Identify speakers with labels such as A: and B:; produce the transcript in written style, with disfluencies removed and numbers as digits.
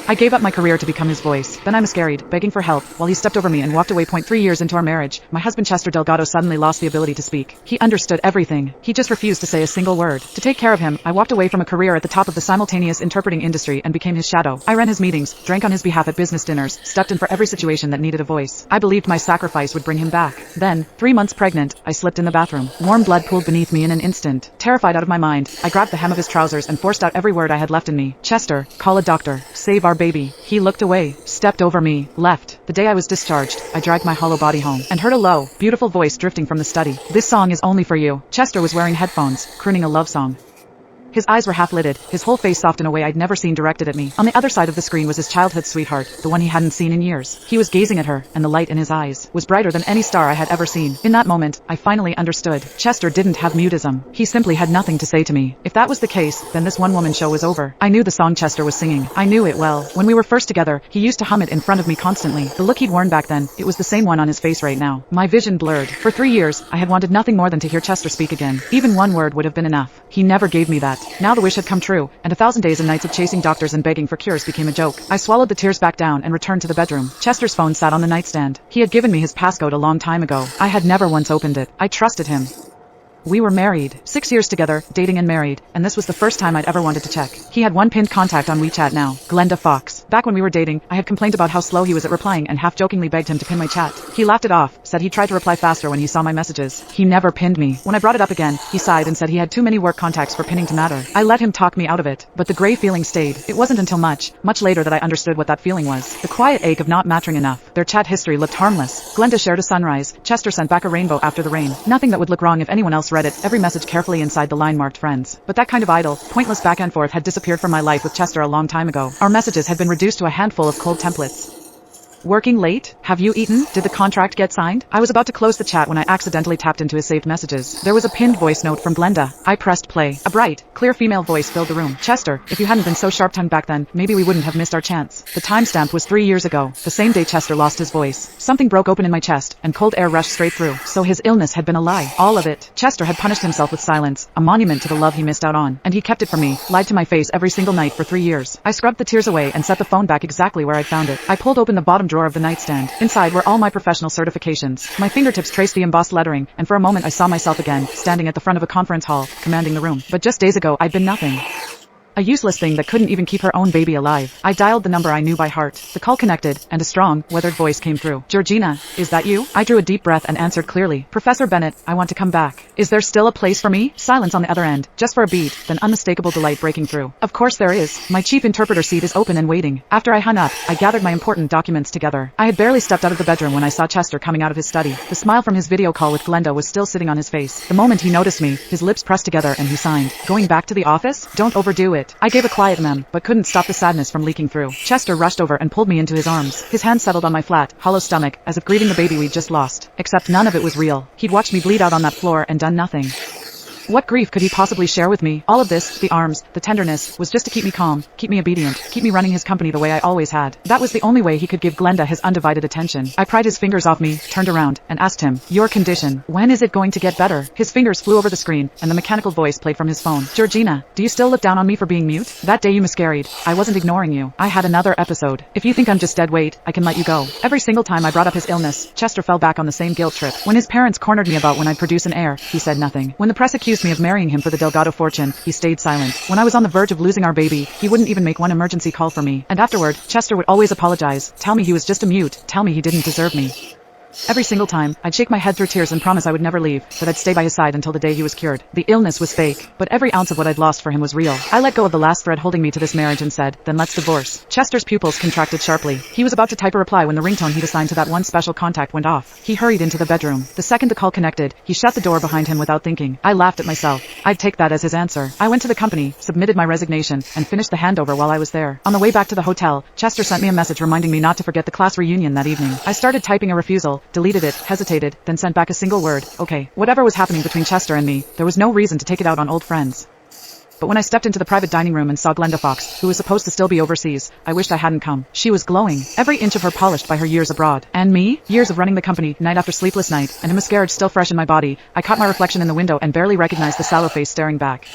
A: I gave up my career to become his voice. Then I miscarried, begging for help, while he stepped over me and walked away. 3 years into our marriage, my husband Chester Delgado suddenly lost the ability to speak. He understood everything. He just refused to say a single word. To take care of him, I walked away from a career at the top of the simultaneous interpreting industry and became his shadow. I ran his meetings, drank on his behalf at business dinners, stepped in for every situation that needed a voice. I believed my sacrifice would bring him back. Then, 3 months pregnant, I slipped in the bathroom. Warm blood pooled beneath me in an instant. Terrified out of my mind, I grabbed the hem of his trousers and forced out every word I had left in me. Chester, call a doctor. Save our baby. He looked away, stepped over me, left. The day I was discharged, I dragged my hollow body home and heard a low, beautiful voice drifting from the study. This song is only for you. Chester was wearing headphones, crooning a love song. His eyes were half-lidded, his whole face soft in a way I'd never seen directed at me. On the other side of the screen was his childhood sweetheart, the one he hadn't seen in years. He was gazing at her, and the light in his eyes was brighter than any star I had ever seen. In that moment, I finally understood. Chester didn't have mutism. He simply had nothing to say to me. If that was the case, then this one-woman show was over. I knew the song Chester was singing. I knew it well. When we were first together, he used to hum it in front of me constantly. The look he'd worn back then, it was the same one on his face right now. My vision blurred. For 3 years, I had wanted nothing more than to hear Chester speak again. Even one word would have been enough. He never gave me that. Now the wish had come true, and 1,000 days and nights of chasing doctors and begging for cures became a joke. I swallowed the tears back down and returned to the bedroom. Chester's phone sat on the nightstand. He had given me his passcode a long time ago. I had never once opened it. I trusted him. We were married. 6 years together, dating and married, and this was the first time I'd ever wanted to check. He had one pinned contact on WeChat now, Glenda Fox. Back when we were dating, I had complained about how slow he was at replying and half-jokingly begged him to pin my chat. He laughed it off, said he tried to reply faster when he saw my messages. He never pinned me. When I brought it up again, he sighed and said he had too many work contacts for pinning to matter. I let him talk me out of it, but the gray feeling stayed. It wasn't until much later that I understood what that feeling was. The quiet ache of not matching enough. Their chat history looked harmless. Glenda shared a sunrise. Chester sent back a rainbow after the rain. Nothing that would look wrong if anyone else read it. Every message carefully inside the line marked friends. But that kind of idle, pointless back and forth had disappeared from my life with Chester a long time ago. Our messages had been reduced to a handful of cold templates. Working late? Have you eaten? Did the contract get signed? I was about to close the chat when I accidentally tapped into his saved messages. There was a pinned voice note from Glenda. I pressed play. A bright, clear female voice filled the room. Chester, if you hadn't been so sharp-tongued back then, maybe we wouldn't have missed our chance. The timestamp was 3 years ago, the same day Chester lost his voice. Something broke open in my chest, and cold air rushed straight through. So his illness had been a lie. All of it. Chester had punished himself with silence, a monument to the love he missed out on. And he kept it from me, lied to my face every single night for 3 years. I scrubbed the tears away and set the phone back exactly where I'd found it. I pulled open the bottom drawer of the nightstand. Inside were all my professional certifications. My fingertips traced the embossed lettering, and for a moment I saw myself again, standing at the front of a conference hall, commanding the room. But just days ago I'd been nothing. A useless thing that couldn't even keep her own baby alive. I dialed the number I knew by heart. The call connected, and a strong, weathered voice came through. Georgina, is that you? I drew a deep breath and answered clearly. Professor Bennett, I want to come back. Is there still a place for me? Silence on the other end, just for a beat, then unmistakable delight breaking through. Of course there is. My chief interpreter seat is open and waiting. After I hung up, I gathered my important documents together. I had barely stepped out of the bedroom when I saw Chester coming out of his study. The smile from his video call with Glenda was still sitting on his face. The moment he noticed me, his lips pressed together and he signed. Going back to the office? Don't overdo it. I gave a quiet but couldn't stop the sadness from leaking through. Chester rushed over and pulled me into his arms. His hand settled on my flat, hollow stomach, as if grieving the baby we'd just lost. Except none of it was real. He'd watched me bleed out on that floor and done nothing. What grief could he possibly share with me? All of this, the arms, the tenderness, was just to keep me calm, keep me obedient, keep me running his company the way I always had. That was the only way he could give Glenda his undivided attention. I pried his fingers off me, turned around, and asked him, your condition, when is it going to get better? His fingers flew over the screen, and the mechanical voice played from his phone. Georgina, do you still look down on me for being mute? That day you miscarried. I wasn't ignoring you. I had another episode. If you think I'm just dead weight, I can let you go. Every single time I brought up his illness, Chester fell back on the same guilt trip. When his parents cornered me about when I'd produce an heir, he said nothing. When the press accused me of marrying him for the Delgado fortune, he stayed silent. When I was on the verge of losing our baby, he wouldn't even make one emergency call for me. And afterward, Chester would always apologize, tell me he was just a mute, tell me he didn't deserve me. Every single time, I'd shake my head through tears and promise I would never leave, that I'd stay by his side until the day he was cured. The illness was fake, but every ounce of what I'd lost for him was real. I let go of the last thread holding me to this marriage and said, then let's divorce. Chester's pupils contracted sharply. He was about to type a reply when the ringtone he'd assigned to that one special contact went off. He hurried into the bedroom. The second the call connected, he shut the door behind him without thinking. I laughed at myself. I'd take that as his answer. I went to the company, submitted my resignation, and finished the handover while I was there. On the way back to the hotel, Chester sent me a message reminding me not to forget the class reunion that evening. I started typing a refusal, deleted it, hesitated, then sent back a single word, okay. Whatever was happening between Chester and me, there was no reason to take it out on old friends. But when I stepped into the private dining room and saw Glenda Fox, who was supposed to still be overseas, I wished I hadn't come. She was glowing, every inch of her polished by her years abroad. And me? Years of running the company, night after sleepless night, and a miscarriage still fresh in my body. I caught my reflection in the window and barely recognized the sallow face staring back.